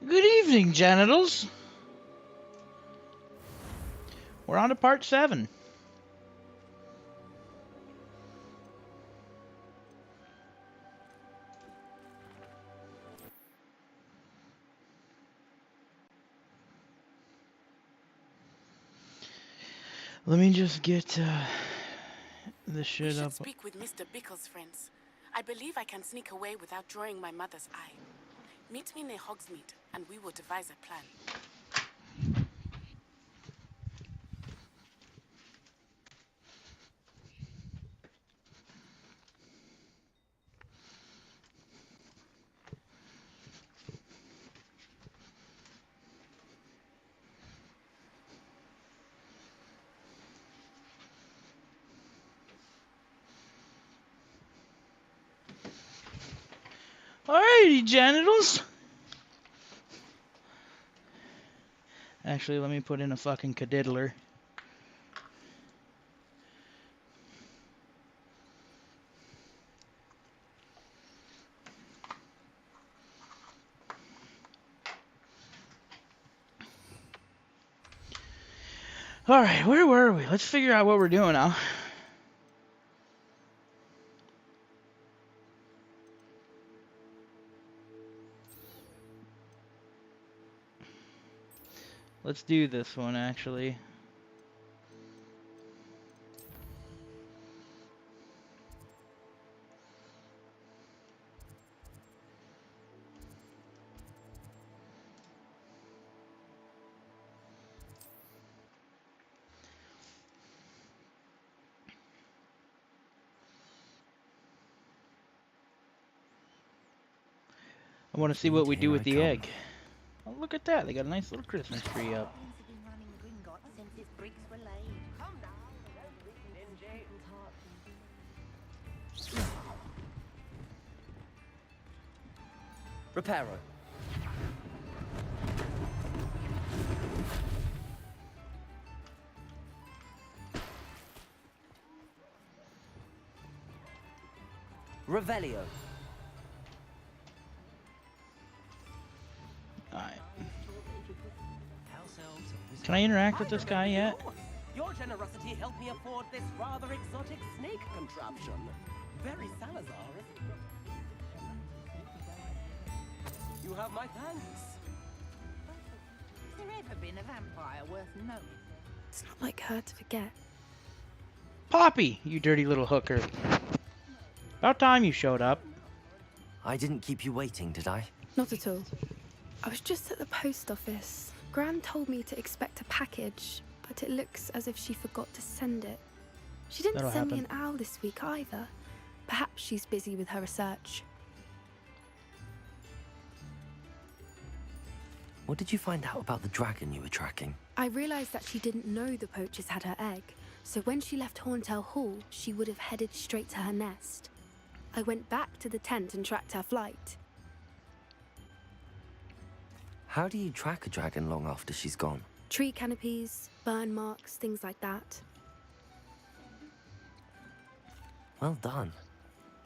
Good evening, genitals. We're on to part 7. Let me just get this shit We should up. speak with Mr. Bickle's friends. I believe I can sneak away without drawing my mother's eye. Meet me near Hogsmeade, and we will devise a plan. Alrighty, genitals. Actually, let me put in a fucking cadiddler. Alright, where were we? Let's figure out what we're doing now. Let's do this one, actually. I want to see what we do with the egg. Oh, look at that. They got a nice little Christmas tree up. Reparo. Revelio. Alright. Can I interact with this guy yet? Your generosity helped me afford this rather exotic snake contraption. Very Salazar, isn't it? You have my thanks. Has there ever been a vampire worth knowing? It's not like her to forget. Poppy, you dirty little hooker. About time you showed up. I didn't keep you waiting, did I? Not at all. I was just at the post office. Gran told me to expect a package, but it looks as if she forgot to send it. She didn't That'll send me happen. an owl this week either. Perhaps she's busy with her research. What did you find out about the dragon you were tracking? I realized that she didn't know the poachers had her egg, so when she left Horntail Hall, she would have headed straight to her nest. I went back to the tent and tracked her flight. How do you track a dragon long after she's gone? Tree canopies, burn marks, things like that. Well done.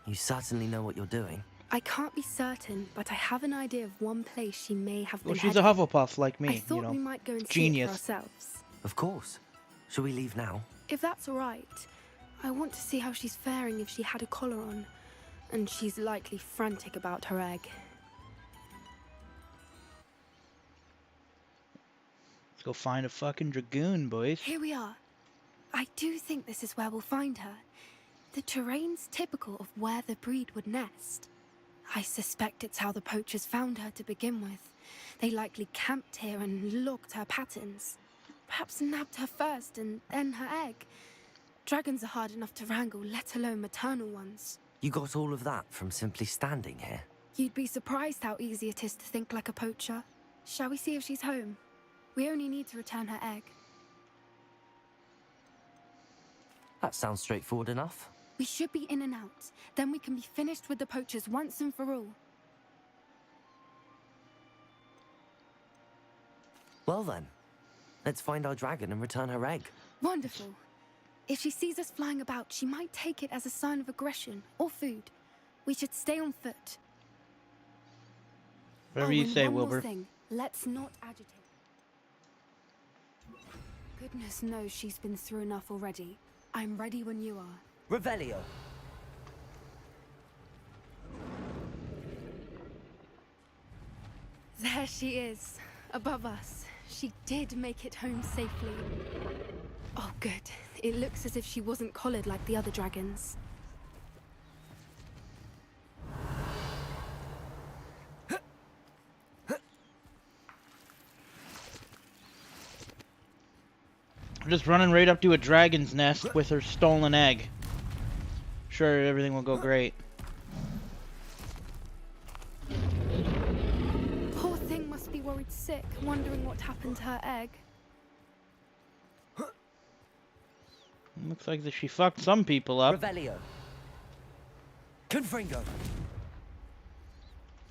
You certainly know what you're doing. I can't be certain, but I have an idea of one place she may have been Well, she's a heading. Hufflepuff like I me, thought you know. we might go and Genius. see it for ourselves. Of course. Shall we leave now? If that's all right, I want to see how she's faring if she had a collar on. And she's likely frantic about her egg. Let's go find a fucking dragoon, boys. Here we are. I do think this is where we'll find her. The terrain's typical of where the breed would nest. I suspect it's how the poachers found her to begin with. They likely camped here and logged her patterns. Perhaps nabbed her first and then her egg. Dragons are hard enough to wrangle, let alone maternal ones. You got all of that from simply standing here? You'd be surprised how easy it is to think like a poacher. Shall we see if she's home? We only need to return her egg. That sounds straightforward enough. We should be in and out. Then we can be finished with the poachers once and for all. Well then, let's find our dragon and return her egg. Wonderful. If she sees us flying about, she might take it as a sign of aggression or food. We should stay on foot. Whatever you and say, one more Wilbur. thing. Let's not agitate. Goodness knows she's been through enough already. I'm ready when you are. Revelio. There she is, above us. She did make it home safely. Oh, good. It looks as if she wasn't collared like the other dragons. I'm just running right up to a dragon's nest with her stolen egg. Sure, everything will go great. Poor thing must be worried sick, wondering what happened to her egg. Looks like that she fucked some people up. Revelio. Confringo.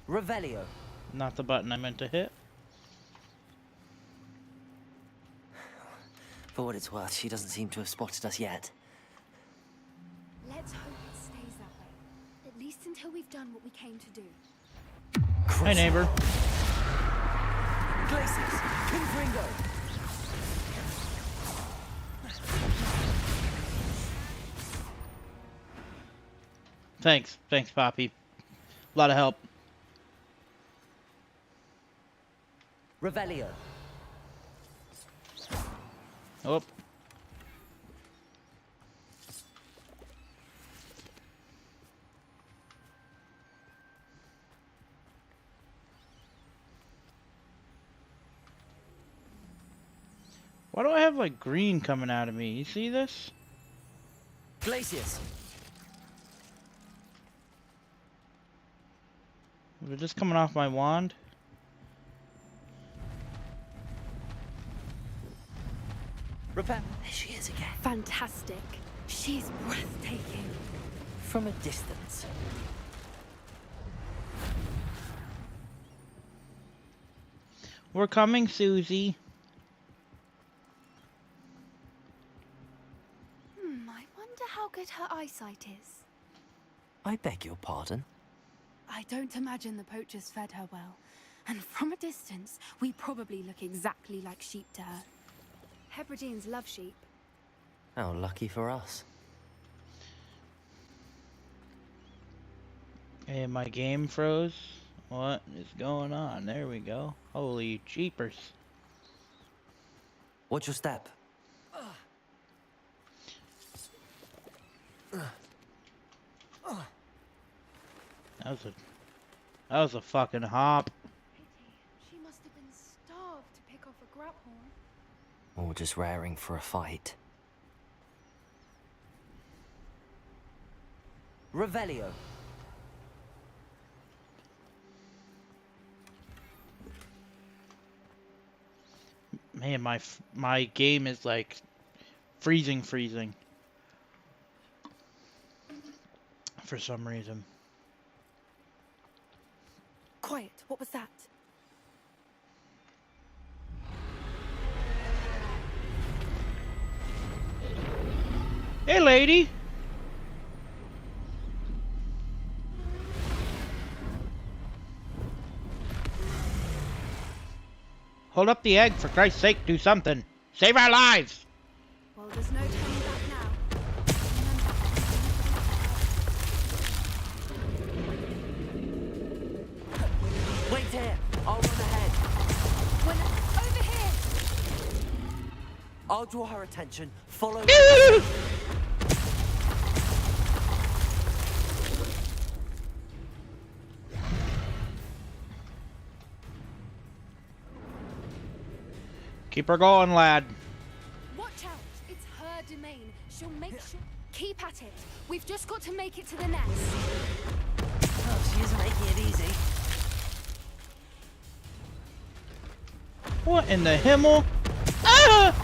Revelio. Not the button I meant to hit. For what it's worth, she doesn't seem to have spotted us yet. Let's hope it stays that way. At least until we've done what we came to do. Hi, neighbor. Glacius. Confringo. Thanks. Thanks, Poppy. A lot of help. Revelio. Oh. Why do I have like green coming out of me? You see this? Glacius. Was it just coming off my wand? Repair. There she is again. Fantastic. She's breathtaking. From a distance. We're coming, Susie. I wonder how good her eyesight is. I beg your pardon. I don't imagine the poachers fed her well. And from a distance, we probably look exactly like sheep to her. Hebrideans love sheep. How lucky for us. Hey, my game froze. What is going on? There we go. Holy jeepers. Watch your step. That was a fucking hop. Pity. She must have been starved to pick off a grapehorn. Or just raring for a fight. Revelio. Man, my game is like freezing for some reason. Quiet. What was that? Hey, lady. Hold up the egg, for Christ's sake, do something. Save our lives! Well, there's no turning back now. Wait here. I'll run ahead. Over here! I'll draw her attention. Follow. Keep her going, lad. Watch out! It's her domain. She'll make sure. Keep at it. We've just got to make it to the nest. Oh, she isn't making it easy. What in the Himmel? Ah!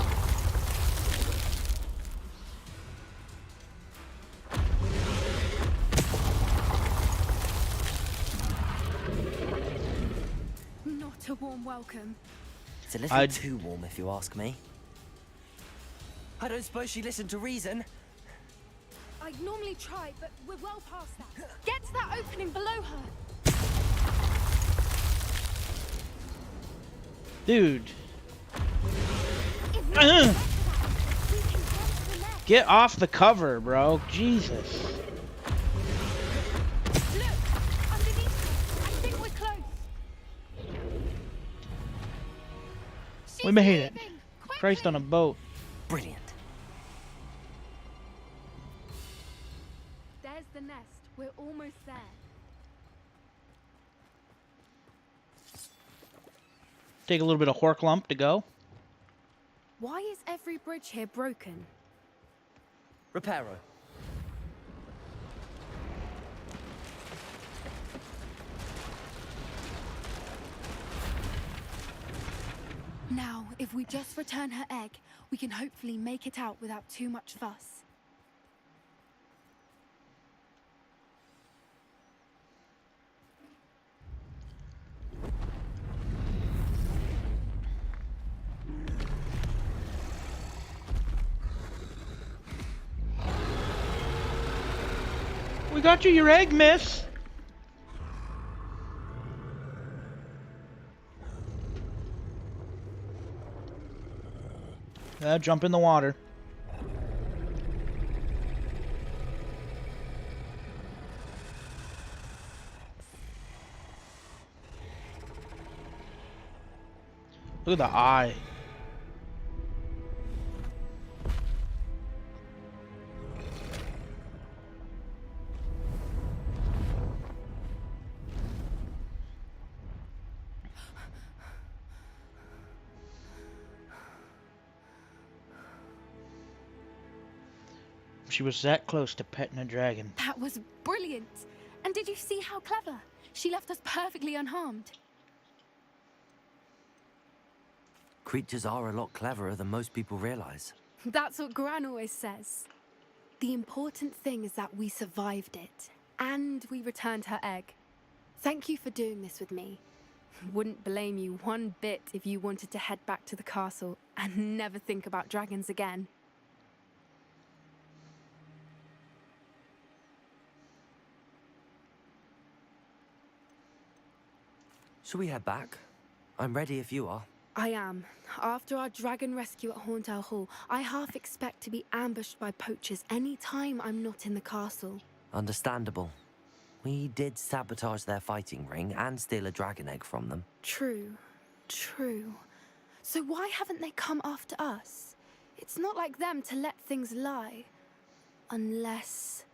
Not a warm welcome. It's a little too warm, if you ask me. I don't suppose she listened to reason. I'd normally try, but we're well past that. Get to that opening below her. Dude. Get off the cover, bro. Jesus. Look! Underneath! I think we're close. We made it. Quickly! Christ on a boat. Brilliant. There's the nest. We're almost there. Take a little bit of hork lump to go. Why is every bridge here broken? Reparo. Now, if we just return her egg, we can hopefully make it out without too much fuss. We got you your egg, miss. Jump in the water. Look at the eye. She was that close to petting a dragon. That was brilliant! And did you see how clever? She left us perfectly unharmed. Creatures are a lot cleverer than most people realize. That's what Gran always says. The important thing is that we survived it. And we returned her egg. Thank you for doing this with me. Wouldn't blame you one bit if you wanted to head back to the castle and never think about dragons again. Shall we head back? I'm ready if you are. I am. After our dragon rescue at Hauntel Hall, I half expect to be ambushed by poachers any time I'm not in the castle. Understandable. We did sabotage their fighting ring and steal a dragon egg from them. True. True. So why haven't they come after us? It's not like them to let things lie. Unless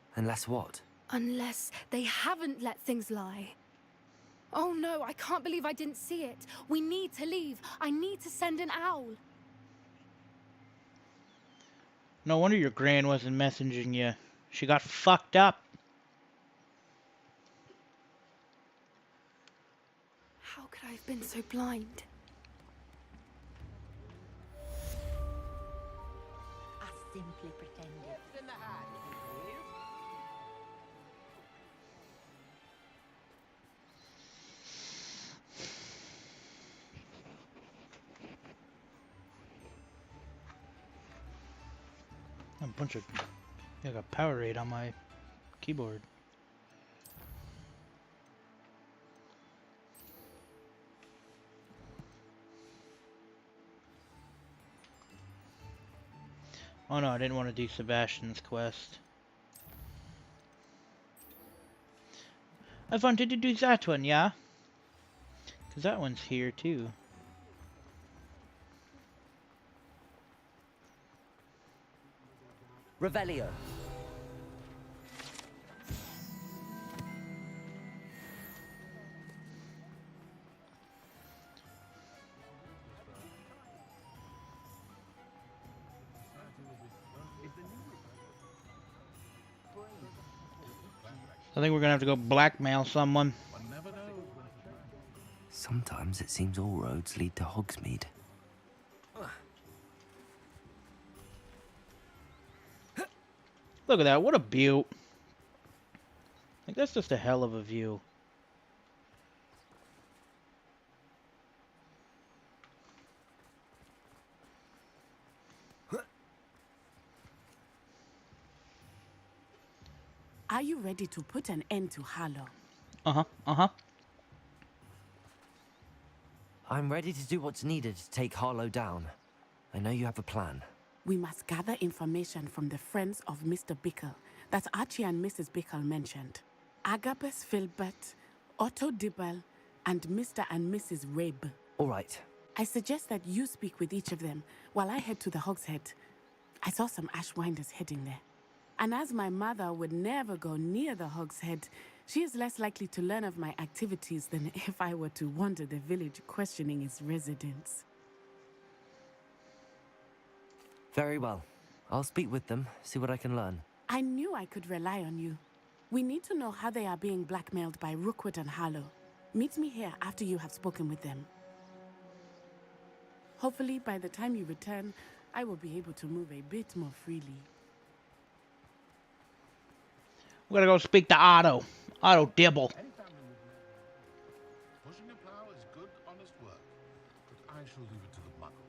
What? Unless they haven't let things lie. Oh no, I can't believe I didn't see it. We need to leave. I need to send an owl. No wonder your gran wasn't messaging you. She got fucked up. How could I have been so blind? I simply pretended. In the hat, please. A bunch of... I got Powerade on my keyboard. Oh no, I didn't want to do Sebastian's quest. I wanted to do that one, yeah? Because that one's here too. Revelio. I think we're gonna have to go blackmail someone. Sometimes it seems all roads lead to Hogsmeade. Look at that, what a beaut. Like, that's just a hell of a view. Are you ready to put an end to Harlow? Uh-huh, uh-huh. I'm ready to do what's needed to take Harlow down. I know you have a plan. We must gather information from the friends of Mr. Bickle that Archie and Mrs. Bickle mentioned. Agabus Filbert, Otto Dibble, and Mr. and Mrs. Rabe. All right. I suggest that you speak with each of them while I head to the Hogshead. I saw some Ashwinders heading there. And as my mother would never go near the Hogshead, she is less likely to learn of my activities than if I were to wander the village questioning its residents. Very well. I'll speak with them, see what I can learn. I knew I could rely on you. We need to know how they are being blackmailed by Rookwood and Harlow. Meet me here after you have spoken with them. Hopefully, by the time you return, I will be able to move a bit more freely. We're gonna go speak to Otto. Otto Dibble. Pushing a plow is good, honest work, but I shall leave it to the muggle.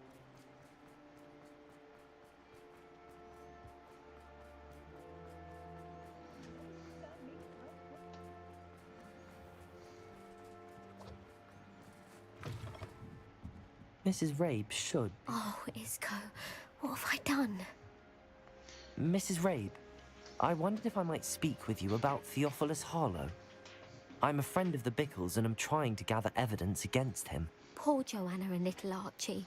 Mrs. Rabe should... Oh, Isco, what have I done? Mrs. Rabe, I wondered if I might speak with you about Theophilus Harlow. I'm a friend of the Bickles and am trying to gather evidence against him. Poor Joanna and little Archie.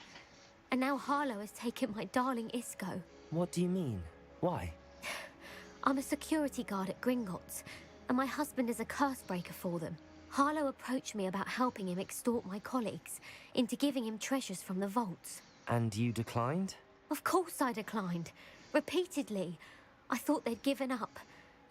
And now Harlow has taken my darling Isco. What do you mean? Why? I'm a security guard at Gringotts, and my husband is a curse breaker for them. Harlow approached me about helping him extort my colleagues into giving him treasures from the vaults. And you declined? Of course I declined. Repeatedly. I thought they'd given up,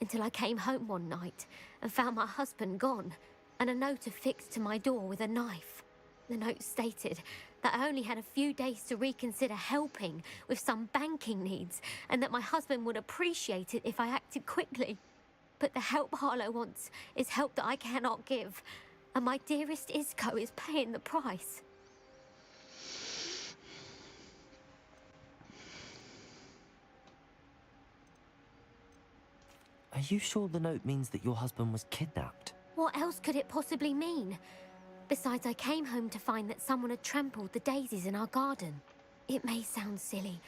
until I came home one night and found my husband gone, and a note affixed to my door with a knife. The note stated that I only had a few days to reconsider helping with some banking needs, and that my husband would appreciate it if I acted quickly. But the help Harlow wants is help that I cannot give, and my dearest Isco is paying the price. Are you sure the note means that your husband was kidnapped? What else could it possibly mean? Besides, I came home to find that someone had trampled the daisies in our garden. It may sound silly,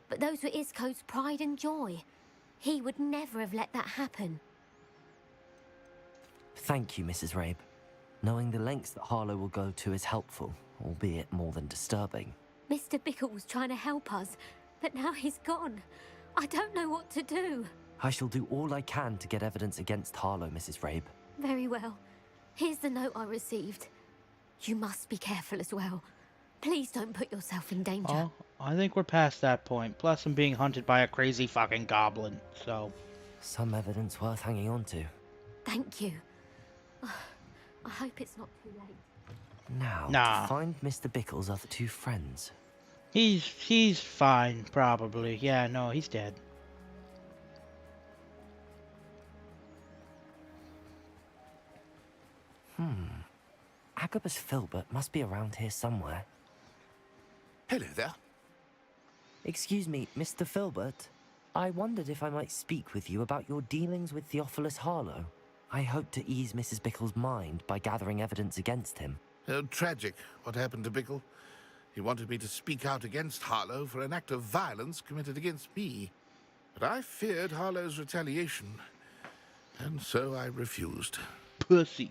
but those were Isco's pride and joy. He would never have let that happen. Thank you, Mrs. Rabe. Knowing the lengths that Harlow will go to is helpful, albeit more than disturbing. Mr. Bickle was trying to help us, but now he's gone. I don't know what to do. I shall do all I can to get evidence against Harlow, Mrs. Rabe. Very well. Here's the note I received. You must be careful as well. Please don't put yourself in danger. Oh, I think we're past that point. Plus, I'm being hunted by a crazy fucking goblin, so... Some evidence worth hanging on to. Thank you. I hope it's not too late. Now, Nah. to find Mr. Bickle's other two friends. He's fine, probably. Yeah, no, he's dead. Agabus Filbert must be around here somewhere. Hello there. Excuse me, Mr. Filbert. I wondered if I might speak with you about your dealings with Theophilus Harlow. I hope to ease Mrs. Bickle's mind by gathering evidence against him. Tragic, what happened to Bickle. He wanted me to speak out against Harlow for an act of violence committed against me. But I feared Harlow's retaliation, and so I refused. Pussy.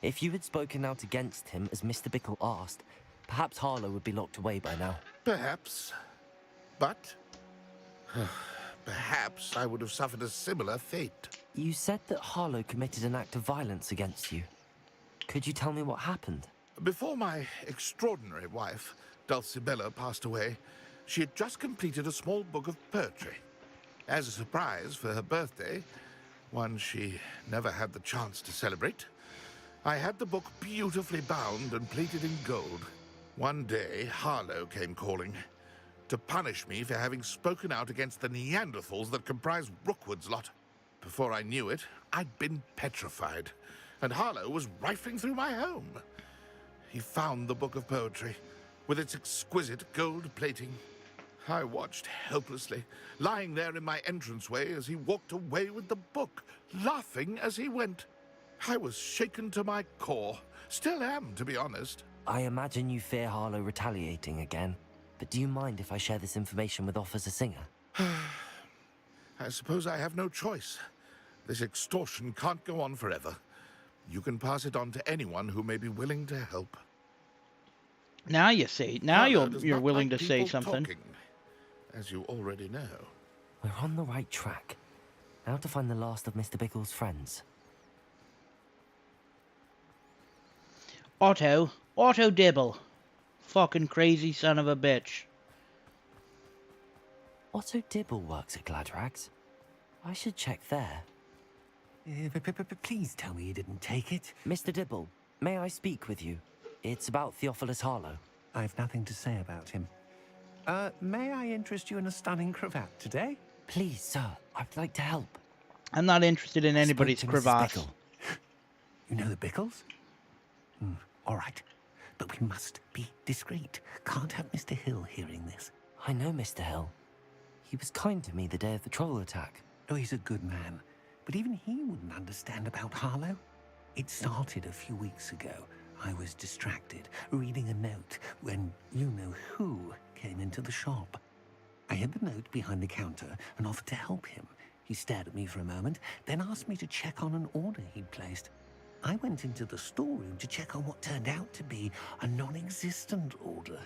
If you had spoken out against him as Mr. Bickle asked, perhaps Harlow would be locked away by now. Perhaps. But... perhaps I would have suffered a similar fate. You said that Harlow committed an act of violence against you. Could you tell me what happened? Before my extraordinary wife, Dulcibella, passed away, she had just completed a small book of poetry. As a surprise for her birthday, one she never had the chance to celebrate, I had the book beautifully bound and plated in gold. One day, Harlow came calling to punish me for having spoken out against the Neanderthals that comprise Rookwood's lot. Before I knew it, I'd been petrified, and Harlow was rifling through my home. He found the book of poetry, with its exquisite gold plating. I watched helplessly, lying there in my entranceway as he walked away with the book, laughing as he went. I was shaken to my core. Still am, to be honest. I imagine you fear Harlow retaliating again. But do you mind if I share this information with Officer Singer? I suppose I have no choice. This extortion can't go on forever. You can pass it on to anyone who may be willing to help. Now you say. Now Harlow does you're not willing like to say people something. talking, as you already know. We're on the right track. Now to find the last of Mr. Bickle's friends. Otto Dibble. Fucking crazy son of a bitch. Otto Dibble works at Gladrags. I should check there. Please tell me you didn't take it. Mr. Dibble, may I speak with you? It's about Theophilus Harlow. I've nothing to say about him. May I interest you in a stunning cravat today? Please, sir, I'd like to help. I'm not interested in anybody's Spoke to Mrs. crevasse. Bickle. You know the Bickles? All right. But we must be discreet. Can't have Mr. Hill hearing this. I know Mr. Hill. He was kind to me the day of the troll attack. Oh, he's a good man. But even he wouldn't understand about Harlow. It started a few weeks ago. I was distracted, reading a note, when you-know-who came into the shop. I hid the note behind the counter and offered to help him. He stared at me for a moment, then asked me to check on an order he'd placed. I went into the storeroom to check on what turned out to be a non-existent order.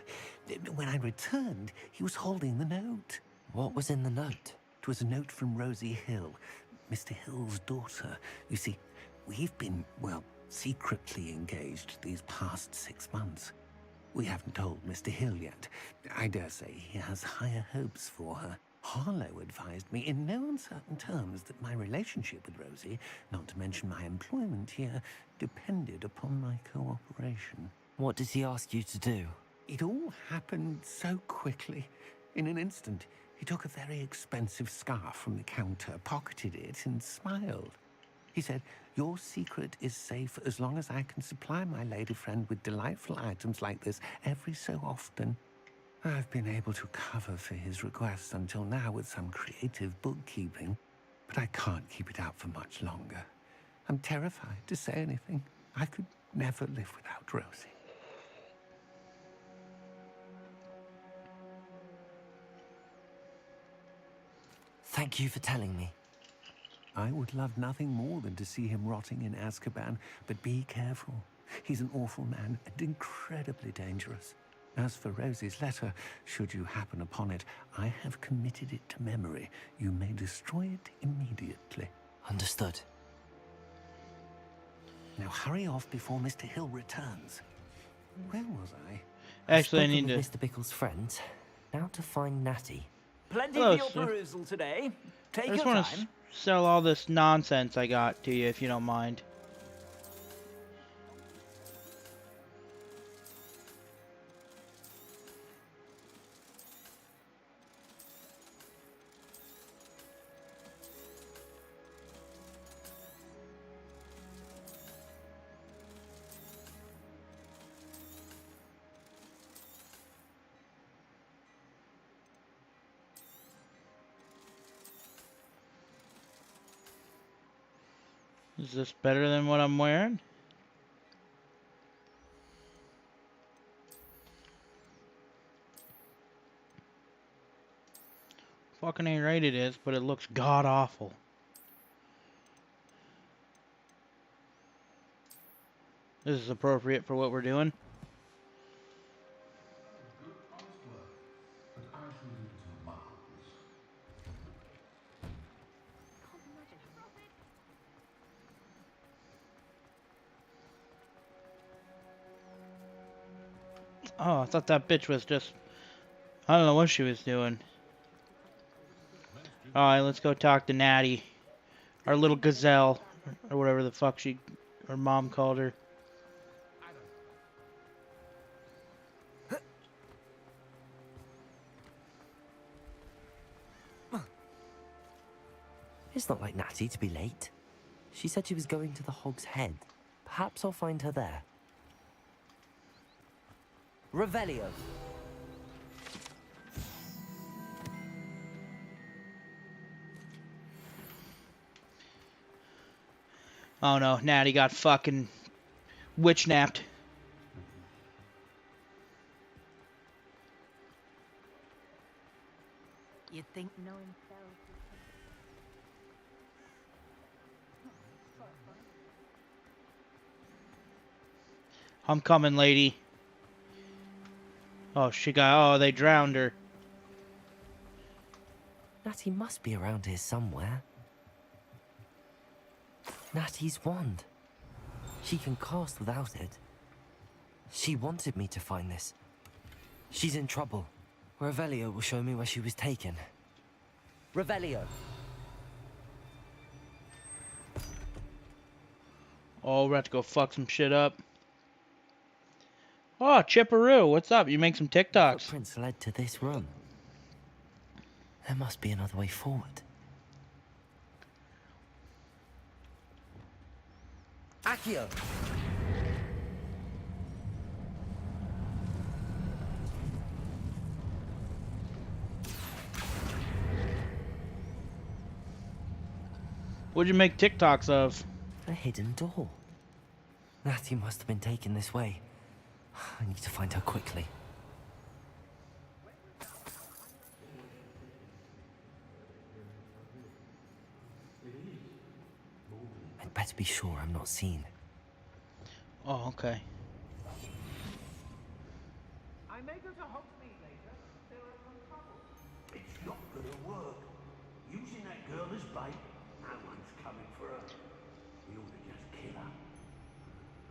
When I returned, he was holding the note. What was in the note? It was a note from Rosie Hill, Mr. Hill's daughter. You see, we've been, well, secretly engaged these past 6 months. We haven't told Mr. Hill yet. I dare say he has higher hopes for her. Harlow advised me in no uncertain terms that my relationship with Rosie, not to mention my employment here, depended upon my cooperation. What does he ask you to do? It all happened so quickly. In an instant, he took a very expensive scarf from the counter, pocketed it, and smiled. He said, "Your secret is safe as long as I can supply my lady friend with delightful items like this every so often." I've been able to cover for his requests until now with some creative bookkeeping, but I can't keep it out for much longer. I'm terrified to say anything. I could never live without Rosie. Thank you for telling me. I would love nothing more than to see him rotting in Azkaban, but be careful. He's an awful man and incredibly dangerous. As for Rosie's letter, should you happen upon it, I have committed it to memory. You may destroy it immediately. Understood. Now hurry off before Mr. Hill returns. Where was I? Actually, I Spoken need to. with Mr. Bickle's friends. Now to find Natty. Plenty Hello, for your sir. perusal today. Take I just your want time. to sell all this nonsense I got to you, if you don't mind. Is this better than what I'm wearing? Fucking ain't right it is, but it looks god awful. This is appropriate for what we're doing. Oh, I thought that bitch was just... I don't know what she was doing. Alright, let's go talk to Natty. Our little gazelle. Or whatever the fuck her mom called her. It's not like Natty to be late. She said she was going to the Hog's Head. Perhaps I'll find her there. Revelio. Oh no, Natty got fucking witch napped. You'd think knowing self. I'm coming, lady. Oh, oh, they drowned her. Natty must be around here somewhere. Natty's wand. She can cast without it. She wanted me to find this. She's in trouble. Revelio will show me where she was taken. Revelio! Oh, we're about to go fuck some shit up. Oh, Chipperoo, what's up? You make some TikToks. Footprints led to this room. There must be another way forward. Accio! What'd you make TikToks of? A hidden door. Natty must have been taken this way. I need to find her quickly. I'd better be sure I'm not seen. Oh, okay. I may go to Hogsmeade later. There are some trouble. It's not gonna work. Using that girl as bait, no one's coming for her. We ought to just kill her.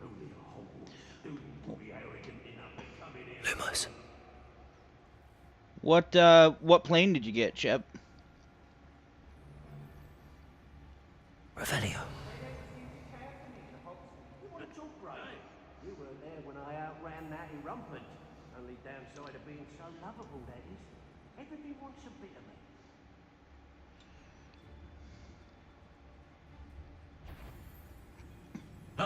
Only a Hogwarts student will be arrogant enough to come in here. Lumos. What plane did you get, Chip? Revelio. You weren't there when I outran Natty Rumpant. Only downside of being so lovable, that is. Everybody wants a bit of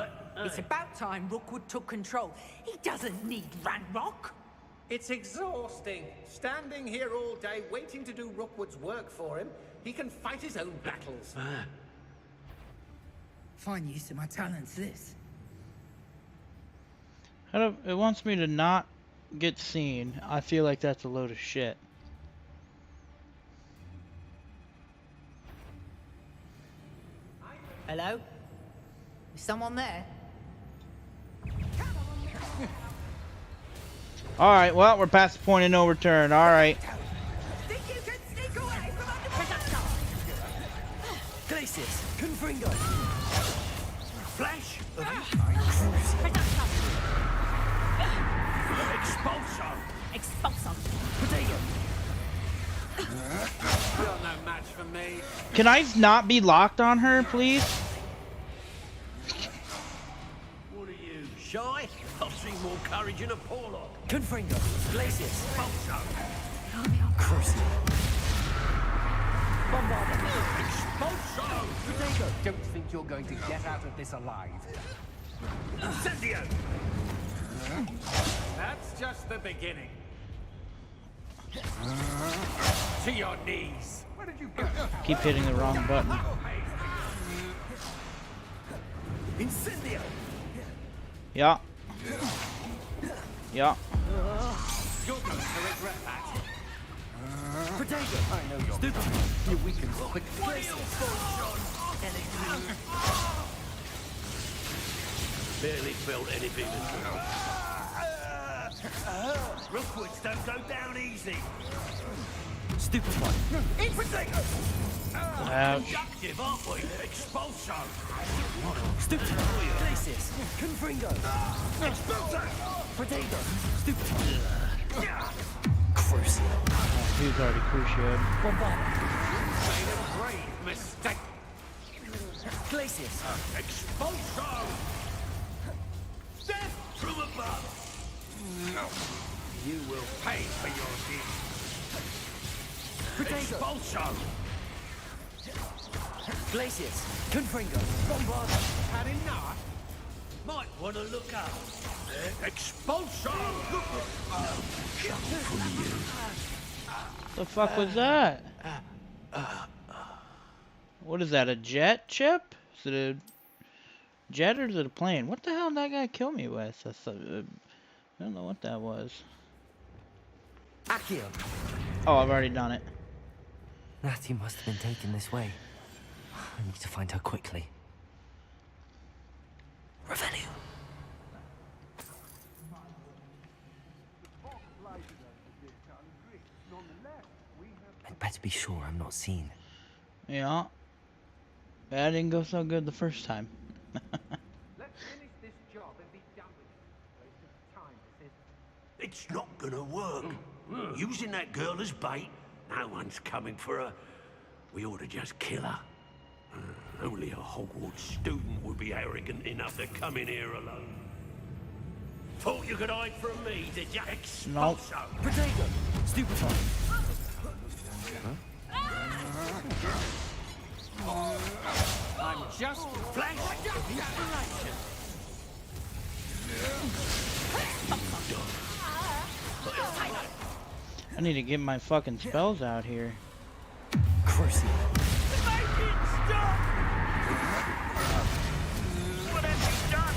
me. It's about time Rookwood took control. He doesn't need Ranrock. It's exhausting. Standing here all day waiting to do Rookwood's work for him. He can fight his own battles. Fine use of my talents, this. It wants me to not get seen. I feel like that's a load of shit. Hello? Is someone there? Alright, well, we're past the point of no return. Alright. Think you can sneak away from under protector? Glacius! Confringo! Flash! Expulso! Expulso! Potato! You're no match for me. Can I not be locked on her, please? What are you, shy? I've seen more courage in a Porlock. Confringo! Glacius! Expulso! Crucial! Bombarda! Expulso! Potato! Don't think you're going to get out of this alive. Incendio! That's just the beginning. To your knees. Where did you go? Keep hitting the wrong button. Incendio! Yeah. Yeah. You're going to regret that. Potato! I know you're Stupid! You weaken quickly. Barely felt anything at all. Rookwoods don't go down easy. Stupid one! Ouch. Productive, aren't we? Expulso! Stupid! Glacius! Confringo! Expulso! Potato! Stupid one! Crucial! He was already cruciated. Bombarda! Made a grave mistake. Glacius! Expulso! Death from above! You will pay for your deeds. Potato! Expulso! Glacius! Confringo! Bombarda! Had enough? Might want to look up. Expulso! The fuck was that? What is that, a jet, Chip? Is it Jet or the plane? What the hell did that guy kill me with? That's, I don't know what that was. Accio! Oh, I've already done it. Natty must have been taken this way. I need to find her quickly. Revelio! I'd better be sure I'm not seen. Yeah. That didn't go so good the first time. Let's finish this job and be done with it. Waste of time, this is. It's not gonna work. Using that girl as bait, no one's coming for her. We ought to just kill her. Only a Hogwarts student would be arrogant enough to come in here alone. Thought you could hide from me, did ya? Nope. Expulso! Protego! Stupefy! I'm just Flash! inspiration. I need to get my fucking spells out here. Crucio! Stop! What have you done?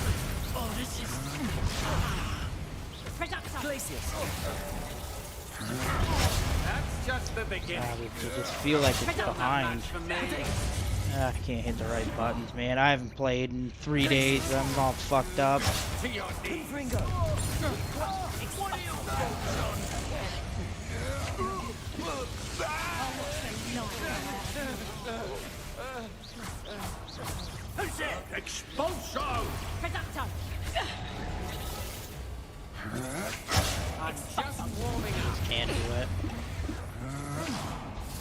Oh, this is... Glacius! That's just the beginning. I just feel like it's behind. For me. I can't hit the right buttons, man. I haven't played in 3 days. I'm all fucked up. To your knees. Ringo! Who's that? Expulso! I'm just warming up. Can't do it.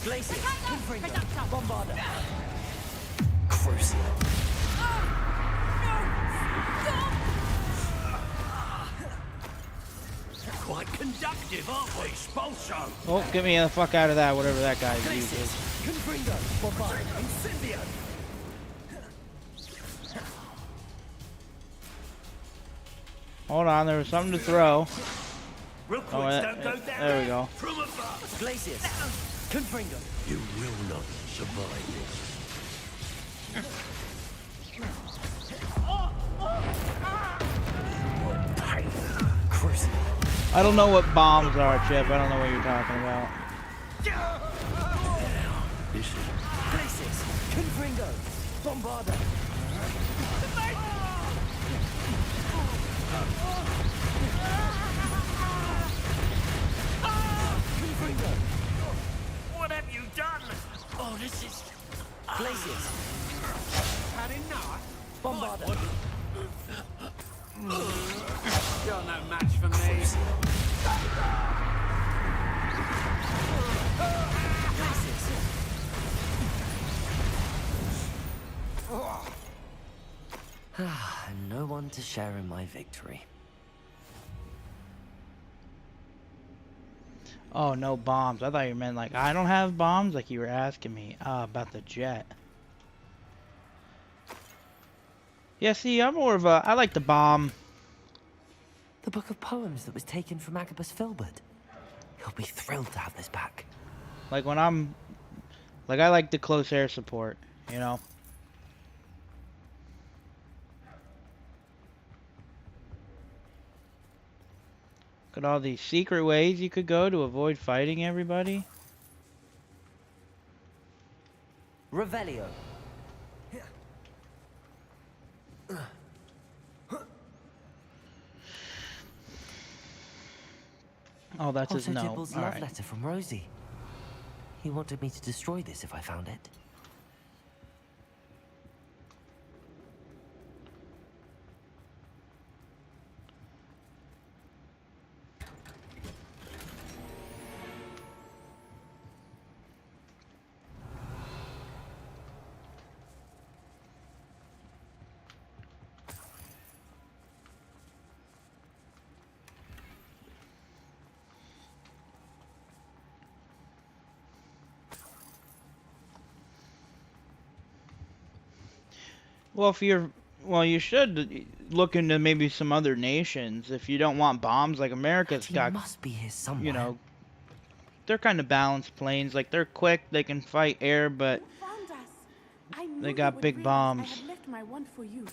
Glacius! Confringo! Bombarda! Crucio! Quite conductive, aren't we? Expulso! Oh, get me the fuck out of that, whatever that guy's use is. Confringo! Bombarda! Incendio! Hold on, there was something to throw. Rookwoods Oh, don't go down there we go. From above! Glacius! Confringo! You will not survive this. Crucio! I don't know what bombs are, Chip. I don't know what you're talking about. This is... Glacius! Confringo! Bombarda! Confringo! What have you done? Oh, this is... Glacius! Had enough? Bombarda! You're no match for me. And no one to share in my victory. Oh, no bombs. I thought you meant like, I don't have bombs, like you were asking me about the jet. Yeah, see, I'm more of a, I like the bomb. The book of poems that was taken from Agabus Filbert. He'll be thrilled to have this back. Like when I'm, like I like the close air support, you know? Look at all these secret ways you could go to avoid fighting everybody. Revelio. Oh, that's his Also, no. Tibble's All love right. letter from Rosie. He wanted me to destroy this if I found it. Well, if you're, well, you should look into maybe some other nations. If you don't want bombs, like America's He got, must be here somewhere. you know, they're kind of balanced planes. Like they're quick, they can fight air, but You found us. I knew They you got would big realize bombs. I had left my wand for you.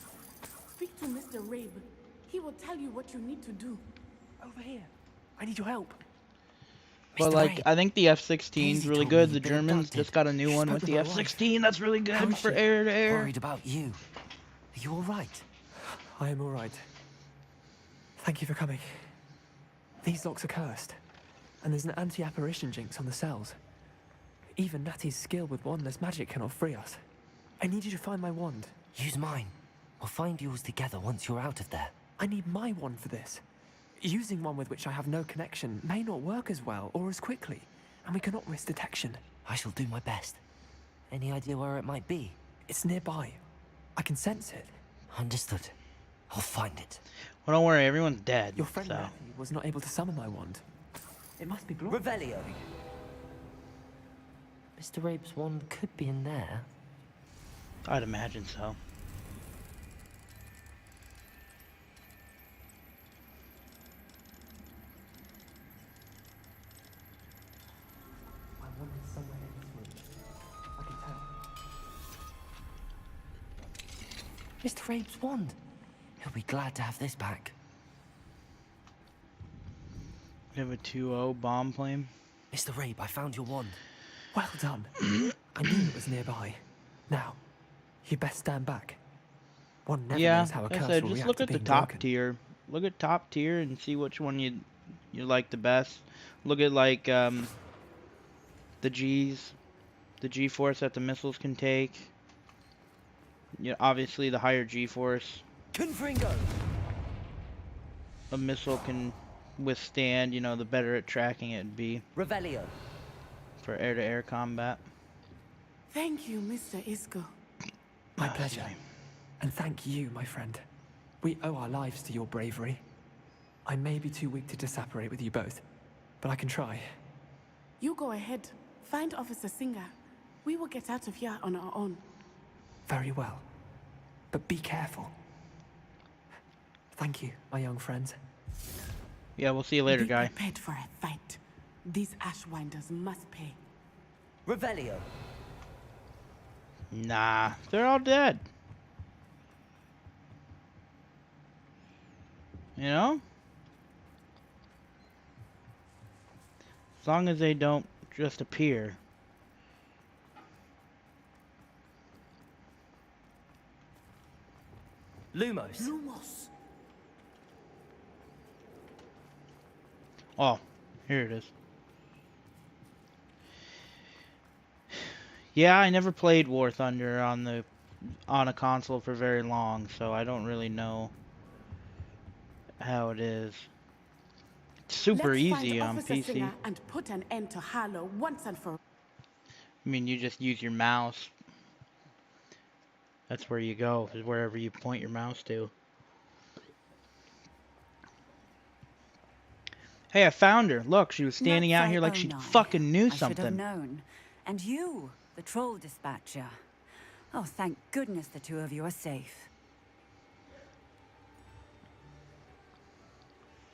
Speak to Mr. Rabe. He will tell you what you need to do. Over here. I need your help. But Mr. like, Rabe, I think the F-16 is Daisy really told me good. you'd The been Germans abducted. just got a new She one spoke with with the my wife. F-16. That's really How good is for she? air to air. Worried about you. Are you all right? I am all right. Thank you for coming. These locks are cursed, and there's an anti-apparition jinx on the cells. Even Natty's skill with wandless magic cannot free us. I need you to find my wand. Use mine. We'll find yours together once you're out of there. I need my wand for this. Using one with which I have no connection may not work as well or as quickly, and we cannot risk detection. I shall do my best. Any idea where it might be? It's nearby. I can sense it. Understood. I'll find it. Well, don't worry, everyone's dead. Your friend so. Natty was not able to summon my wand. It must be blocked. Revelio. Mr. Rabe's wand could be in there. I'd imagine so. My wand is somewhere in this room. I can tell. Mr. Rabe's wand. He'll be glad to have this back. We have a 2-0 bomb plane. Mr. Rabe, I found your wand. Well done. I knew it was nearby. Now, you best stand back. One never Yeah, knows how a like I curse said, will just react look to at the being top broken. tier. Look at top tier and see which one you like the best. Look at like the G's, the G-force that the missiles can take. Yeah, obviously the higher G-force Confringo. a missile can withstand, you know, the better at tracking it'd be Revelio. for air-to-air combat. Thank you, Mr. Isco. My pleasure. And thank you, my friend. We owe our lives to your bravery. I may be too weak to disapparate with you both, but I can try. You go ahead. Find Officer Singer. We will get out of here on our own. Very well. But be careful. Thank you, my young friends. Yeah, we'll see you later, Be guy. prepared for a fight. These Ashwinders must pay. Revelio. Nah, they're all dead. You know? As long as they don't just appear. Lumos. Lumos. Oh, here it is. Yeah, I never played War Thunder on a console for very long, so I don't really know how it is. It's super Let's easy find on Officer PC. Singer and put an end to Harlow once and for all. I mean, you just use your mouse. That's where you go, is wherever you point your mouse to. Hey, I found her. Look, she was standing out here like she fucking knew I should have something. known. And you, the troll dispatcher. Oh, thank goodness the two of you are safe.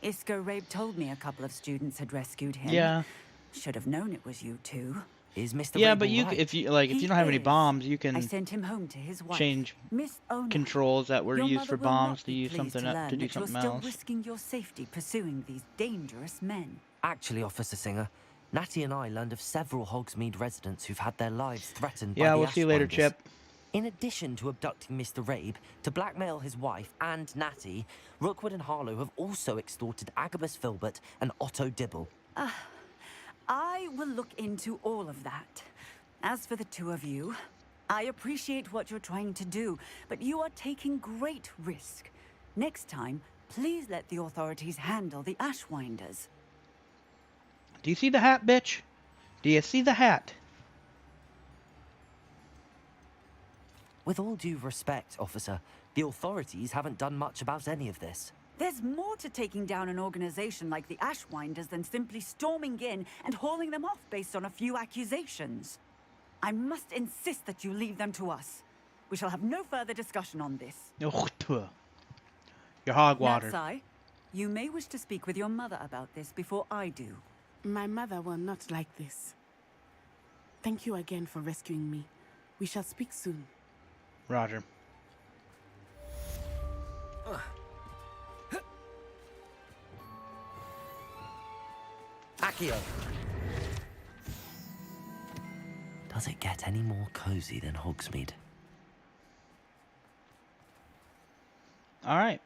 Isco Rabe told me a couple of students had rescued him. Yeah. Should have known it was you two. Is Mr. Yeah, Rabe but you, all right? if you like, if He you don't have any is. bombs, you I can sent him home to his wife. change Miss Ona. controls that were Your used mother for will bombs not to be use pleased something to to learn do that something you're still else. risking your safety pursuing these dangerous men. Actually, Officer Singer, Natty and I learned of several Hogsmeade residents who've had their lives threatened by Yeah, the we'll see you later, Ashwinders. Chip. In addition to abducting Mr. Rabe, to blackmail his wife and Natty, Rookwood and Harlow have also extorted Agabus Filbert and Otto Dibble. I will look into all of that. As for the two of you, I appreciate what you're trying to do, but you are taking great risk. Next time, please let the authorities handle the Ashwinders. Do you see the hat, bitch? Do you see the hat? With all due respect, officer, the authorities haven't done much about any of this. There's more to taking down an organization like the Ashwinders than simply storming in and hauling them off based on a few accusations. I must insist that you leave them to us. We shall have no further discussion on this. Oh, tuh. Your hog water. Natsai, you may wish to speak with your mother about this before I do. My mother will not like this. Thank you again for rescuing me. We shall speak soon. Roger. Accio. Does it get any more cozy than Hogsmeade? Alright.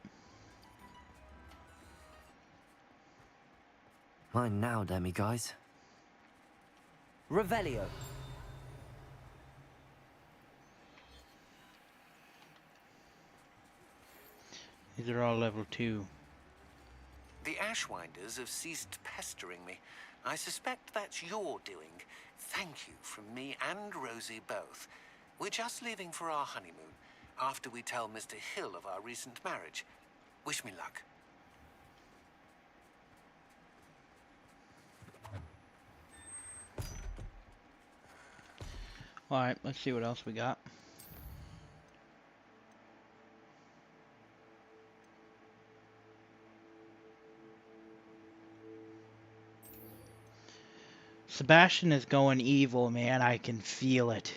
Mine now, demi-guys. Revelio. These are all level 2. The Ashwinders have ceased pestering me. I suspect that's your doing. Thank you from me and Rosie both. We're just leaving for our honeymoon, after we tell Mr. Hill of our recent marriage. Wish me luck. Alright, let's see what else we got. Sebastian is going evil, man. I can feel it.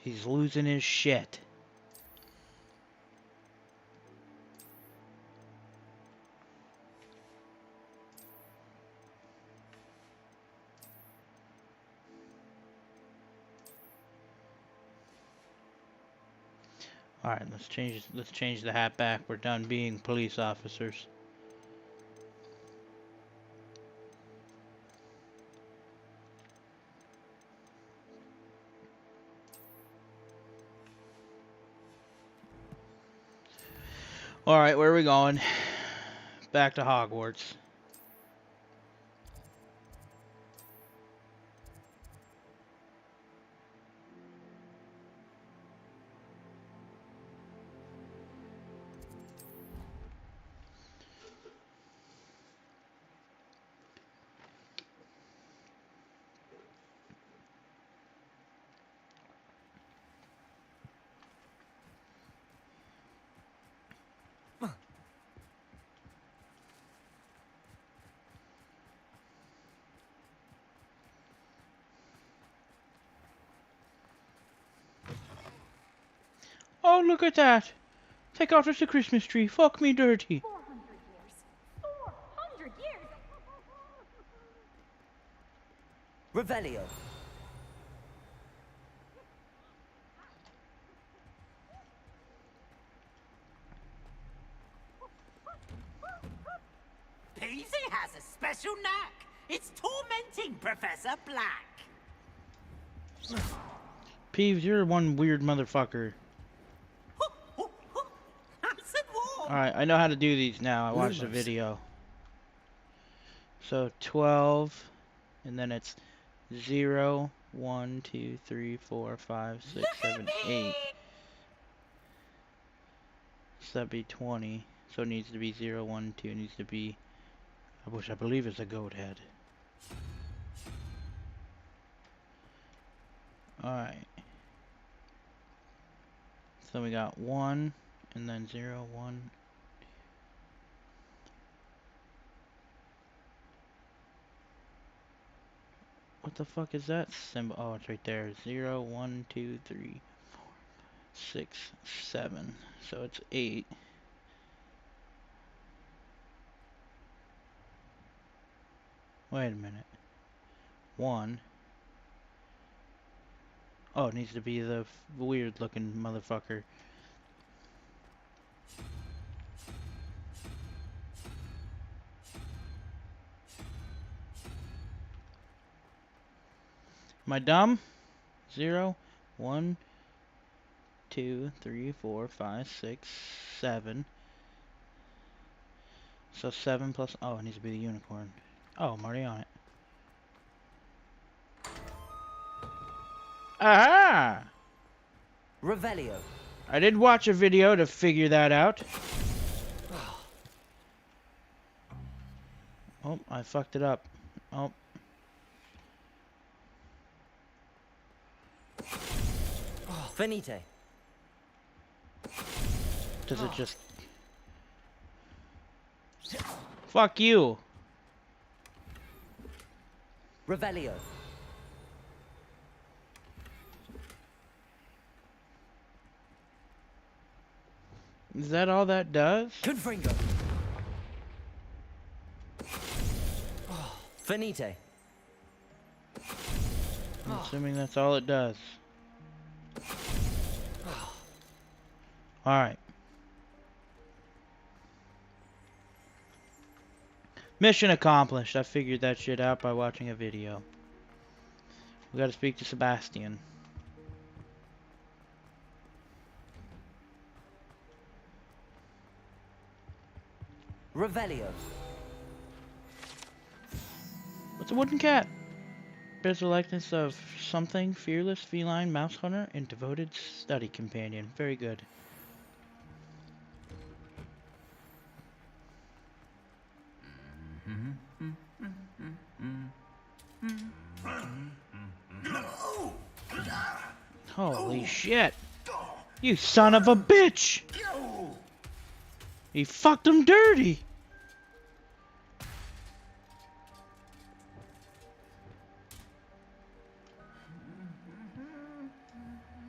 He's losing his shit. Alright, let's change the hat back. We're done being police officers. Alright, where are we going? Back to Hogwarts. Oh, look at that! Take out just a Christmas tree. Fuck me dirty. 400 years. 400 years. Revelio. Peasy has a special knack. It's tormenting Professor Black. Peeves, you're one weird motherfucker. Alright, I know how to do these now. I watched the video. So 12, and then it's 0, 1, 2, 3, 4, 5, 6, 7, 8. So that'd be 20. So it needs to be 0, 1, 2. It needs to be, I believe it's a goat head. Alright. So we got 1, and then 0, 1. What the fuck is that symbol? Oh, it's right there. 0, 1, 2, 3, 4, 6, 7. So it's 8. Wait a minute. 1. Oh, it needs to be the weird looking motherfucker. Am I dumb? 0, 1, 2, 3, 4, 5, 6, 7. So 7 plus... Oh, it needs to be the unicorn. Oh, I'm already on it. Aha! Revelio. I did watch a video to figure that out. Oh, I fucked it up. Oh. Finite. Does it just... Fuck you. Revelio. Is that all that does? Confringo. Finite. I'm assuming that's all it does. Alright. Mission accomplished. I figured that shit out by watching a video. We gotta speak to Sebastian. Revelio. What's a wooden cat? Bears the likeness of something, fearless, feline, mouse hunter, and devoted study companion. Very good. Holy shit! You son of a bitch! He fucked him dirty!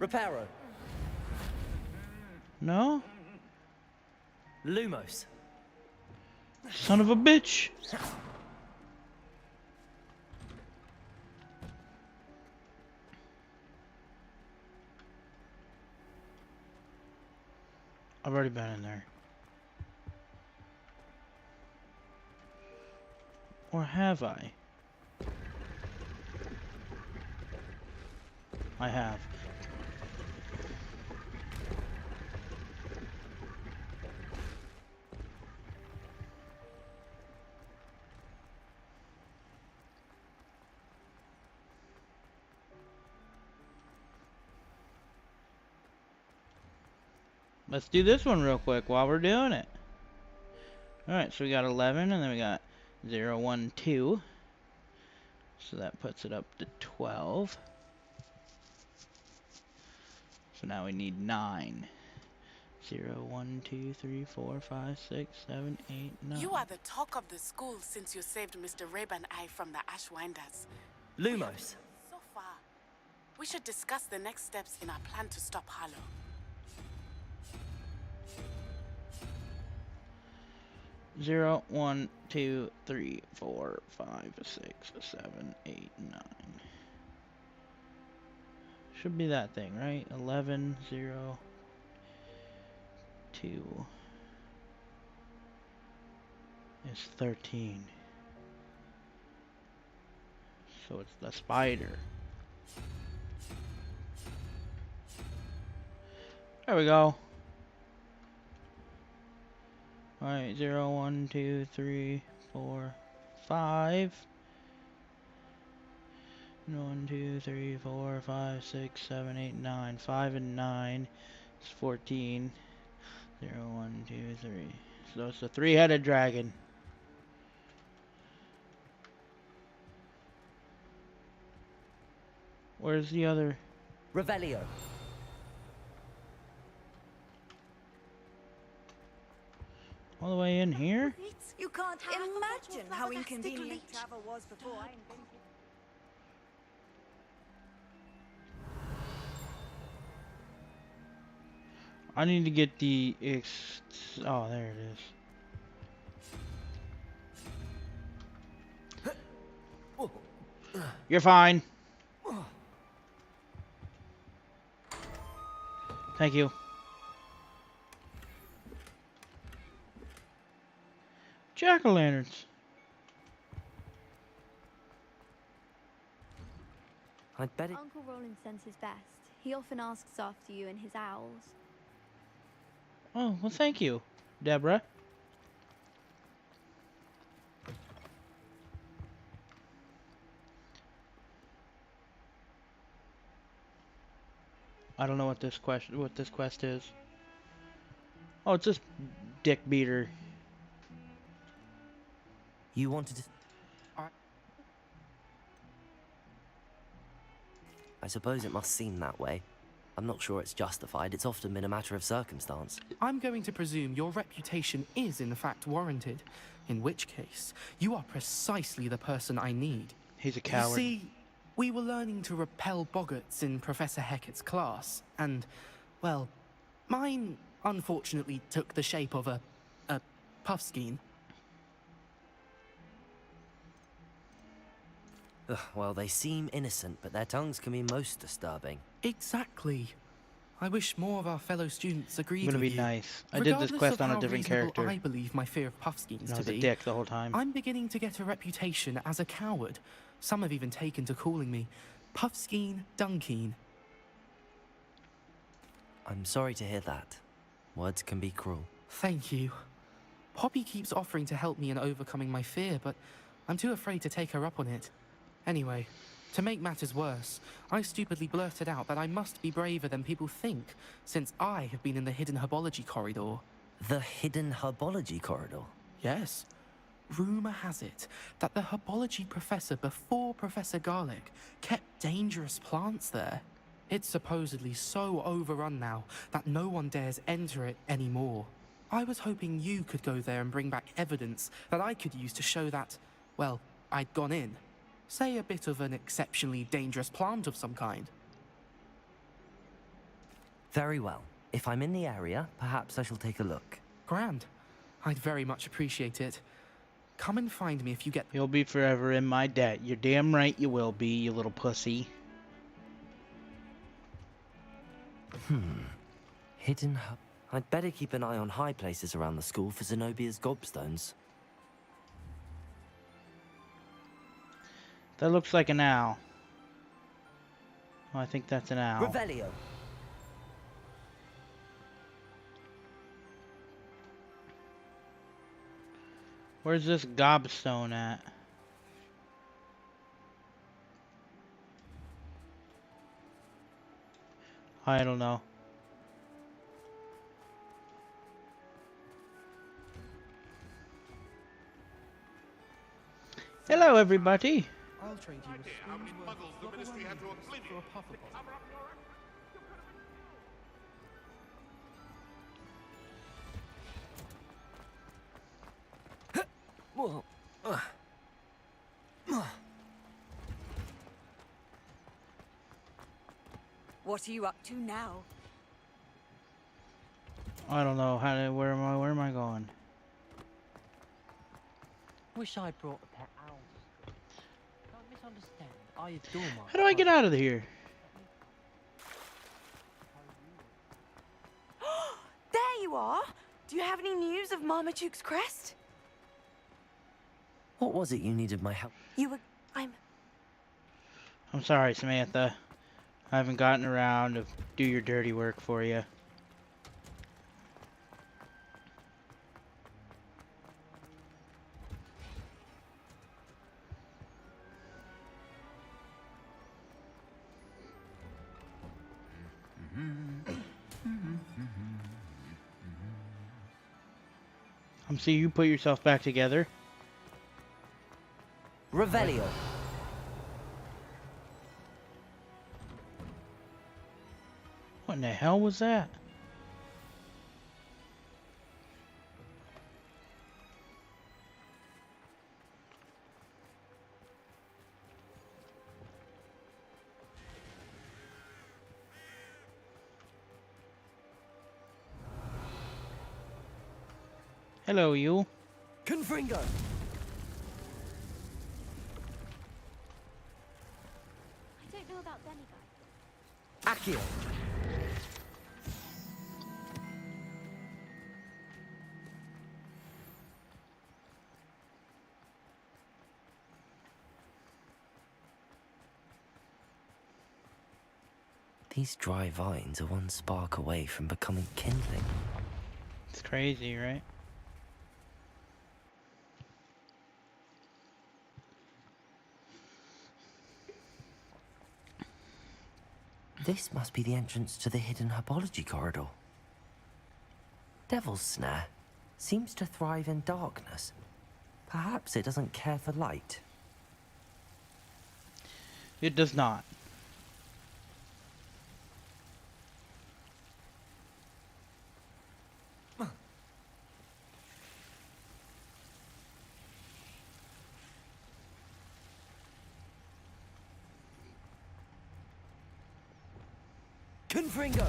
Reparo. No? Lumos. Son of a bitch! I've already been in there. Or have I? I have. Let's do this one real quick while we're doing it. Alright, so we got 11 and then we got 0, 1, 2. So that puts it up to 12. So now we need 9. 0, 1, 2, 3, 4, 5, 6, 7, 8, 9. You are the talk of the school since you saved Mr. Rabe and I from the Ashwinders. Lumos. So far. We should discuss the next steps in our plan to stop Harlow. 0, 1, 2, 3, 4, 5, 6, 7, 8, 9. Should be that thing, right? 11, 0, 2 is 13. So it's the spider. There we go. Alright, 0, 1, 2, 3, 4, 5. 1, 2, 3, 4, 5, 6, 7, 8, 9. 5 and 9 is 14. 0, 1, 2, 3. So it's a 3-headed dragon. Where's the other? Revelio. All the way in here? You can't imagine how inconvenient travel was before I invented. I need to get the oh, there it is. You're fine. Thank you. Jack-o'-lanterns. I'd bet it. Uncle Roland sends his best. He often asks after you and his owls. Oh, well, thank you, Deborah. I don't know what this quest is. Oh, it's just dick beater. You wanted to... I suppose it must seem that way. I'm not sure it's justified. It's often been a matter of circumstance. I'm going to presume your reputation is in fact warranted, in which case, you are precisely the person I need. He's a coward. You see, we were learning to repel boggarts in Professor Hecat's class, and, well, mine unfortunately took the shape of a puffskein. Ugh, well, they seem innocent, but their tongues can be most disturbing. Exactly. I wish more of our fellow students I'm agreed gonna with be you. nice. I did this Regardless quest of on a how different reasonable character. I believe my fear of Puffskeins And I to was a be, dick the whole time. I'm beginning to get a reputation as a coward. Some have even taken to calling me Puffskeen Dunkeen. I'm sorry to hear that. Words can be cruel. Thank you. Poppy keeps offering to help me in overcoming my fear, but I'm too afraid to take her up on it. Anyway, to make matters worse, I stupidly blurted out that I must be braver than people think, since I have been in the hidden herbology corridor. The hidden herbology corridor? Yes. Rumour has it that the herbology professor before Professor Garlic kept dangerous plants there. It's supposedly so overrun now that no one dares enter it anymore. I was hoping you could go there and bring back evidence that I could use to show that, well, I'd gone in. Say a bit of an exceptionally dangerous plant of some kind. Very well. If I'm in the area, perhaps I shall take a look. Grand. I'd very much appreciate it. Come and find me if you get... You'll be forever in my debt. You're damn right you will be, you little pussy. Hidden hub. I'd better keep an eye on high places around the school for Zenobia's gobstones. That looks like an owl. Oh, I think that's an owl. Revelio. Where's this gobstone at? I don't know. Hello, everybody. I'll trade you a spoon's worth of rubber worm for a puffer bottle. What are you up to now? I don't know how to. Where am I going? Wish I brought a pet owl. Don't misunderstand. I adore my. How do I get out of here? There you are! Do you have any news of Marmaduke's crest? What was it you needed my help? I'm sorry, Samantha. I haven't gotten around to do your dirty work for you. See you put yourself back together. Revelio. What in the hell was that? Hello, you. Confringo. I don't know about them, guys. Accio. These dry vines are one spark away from becoming kindling. It's crazy, right? This must be the entrance to the hidden herbology corridor. Devil's Snare seems to thrive in darkness. Perhaps it doesn't care for light. It does not. Confringo!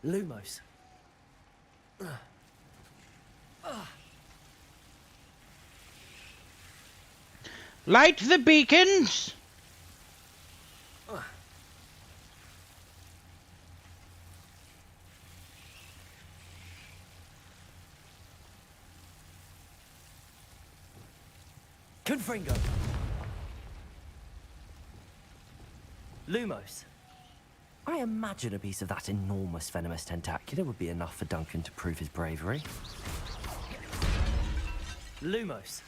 Lumos. Light the beacons! Confringo. Lumos. I imagine a piece of that enormous venomous tentacular would be enough for Duncan to prove his bravery. Lumos.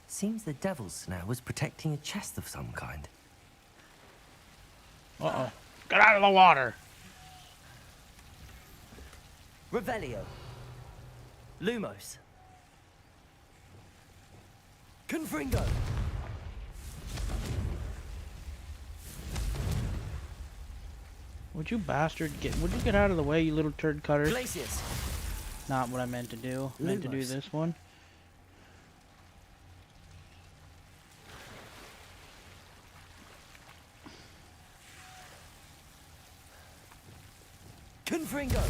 Seems the devil's snare was protecting a chest of some kind. Uh-oh. Get out of the water! Revelio. Lumos. Confringo. Would you bastard would you get out of the way, you little turd cutter? Glacius. Not what I meant to do. I meant to do Lumos. this one. Confringo.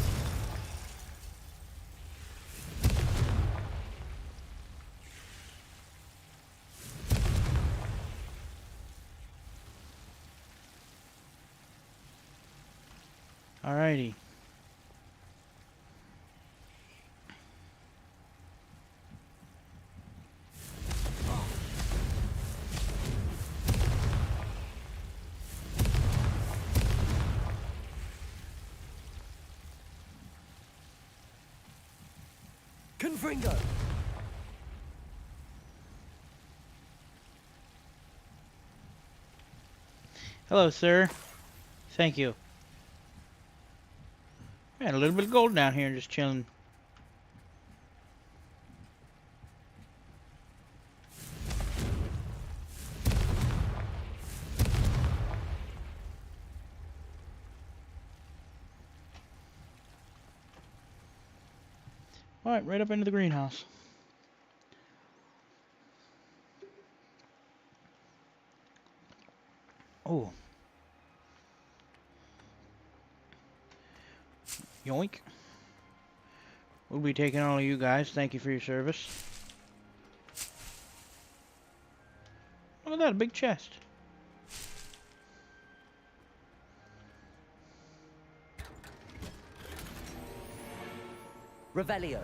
Alrighty. Confringo. Hello, sir. Thank you. Got a little bit of gold down here just chilling. Alright, right up into the greenhouse. Oh. Yoink. We'll be taking all of you guys. Thank you for your service. Look at that, a big chest. Revelio.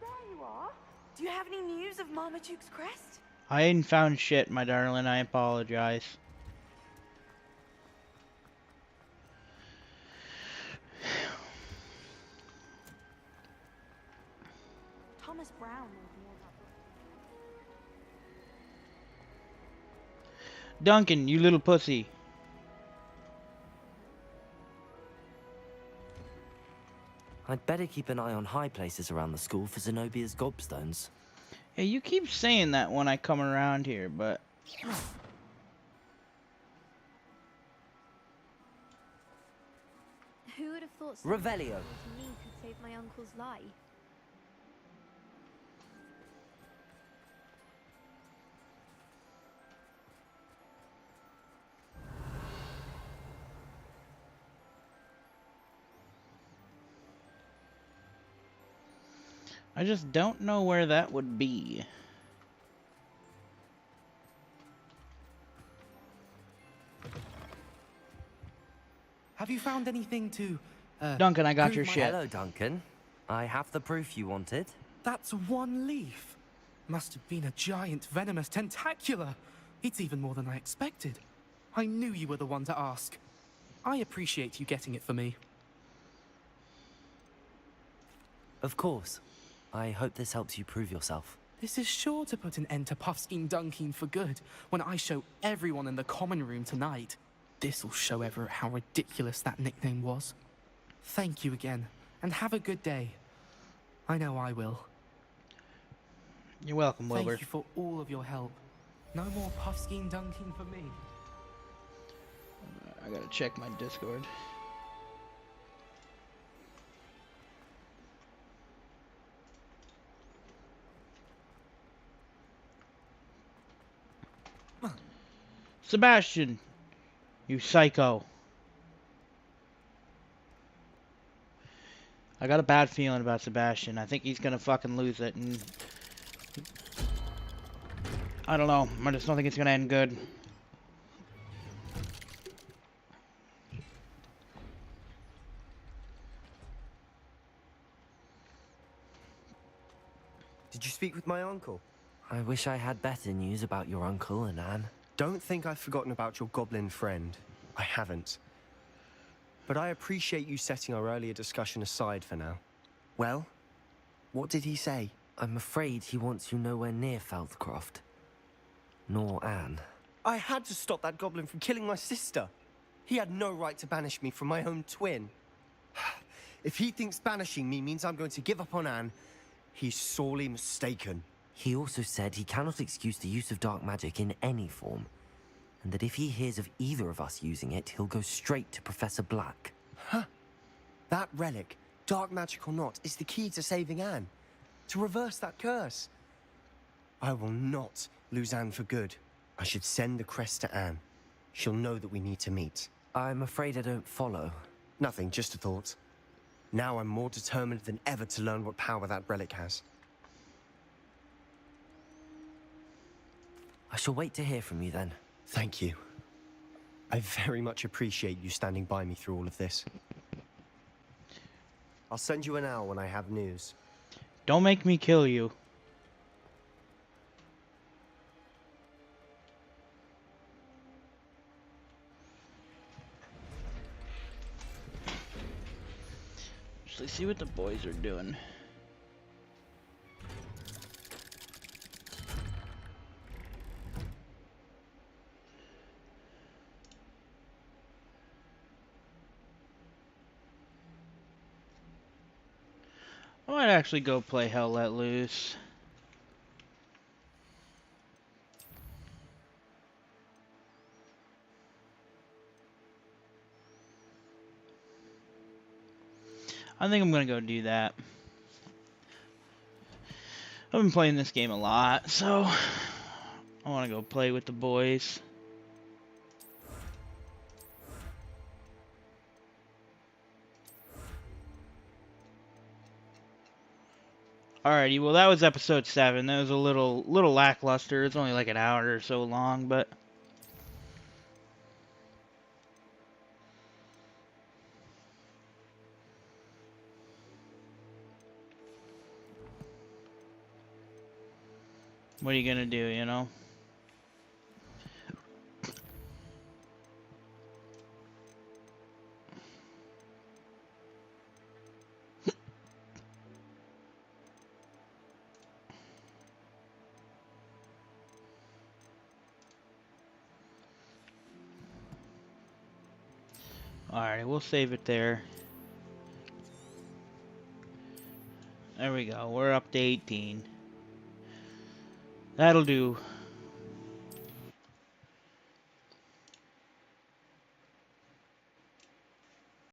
There you are. Do you have any news of Marmaduke's crest? I ain't found shit, my darling. I apologize. Thomas Brown knows more about Duncan, you little pussy. I'd better keep an eye on high places around the school for Zenobia's gobstones. Yeah, you keep saying that when I come around here, but... Who would have thought someone Revelio. as me could save my uncle's life? I just don't know where that would be. Have you found anything to, Duncan, I got your prove my- shit. Hello, Duncan. I have the proof you wanted. That's one leaf. Must have been a giant venomous tentacula. It's even more than I expected. I knew you were the one to ask. I appreciate you getting it for me. Of course. I hope this helps you prove yourself. This is sure to put an end to Puffskein Dunkin for good when I show everyone in the common room tonight. This'll show Everett how ridiculous that nickname was. Thank you again, and have a good day. I know I will. You're welcome, Wilbur. Thank you for all of your help. No more Puffskein Dunkin for me. I gotta check my Discord. Sebastian, you psycho. I got a bad feeling about Sebastian. I think he's gonna fucking lose it, and I don't know. I just don't think it's gonna end good. Did you speak with my uncle? I wish I had better news about your uncle and Anne. Don't think I've forgotten about your goblin friend. I haven't. But I appreciate you setting our earlier discussion aside for now. Well, what did he say? I'm afraid he wants you nowhere near Feldcroft. Nor Anne. I had to stop that goblin from killing my sister. He had no right to banish me from my own twin. If he thinks banishing me means I'm going to give up on Anne, he's sorely mistaken. He also said he cannot excuse the use of dark magic in any form, and that if he hears of either of us using it, he'll go straight to Professor Black. Huh. That relic, dark magic or not, is the key to saving Anne. To reverse that curse. I will not lose Anne for good. I should send the crest to Anne. She'll know that we need to meet. I'm afraid I don't follow. Nothing, just a thought. Now I'm more determined than ever to learn what power that relic has. I shall wait to hear from you then. Thank you. I very much appreciate you standing by me through all of this. I'll send you an owl when I have news. Don't make me kill you. Let's see what the boys are doing. I might actually go play Hell Let Loose. I think I'm gonna go do that. I've been playing this game a lot, so I want to go play with the boys. Alrighty, well that was episode 7. That was a little lackluster. It's only like an hour or so long, but what are you gonna do, you know? Alright, we'll save it there. There we go. We're up to 18. That'll do.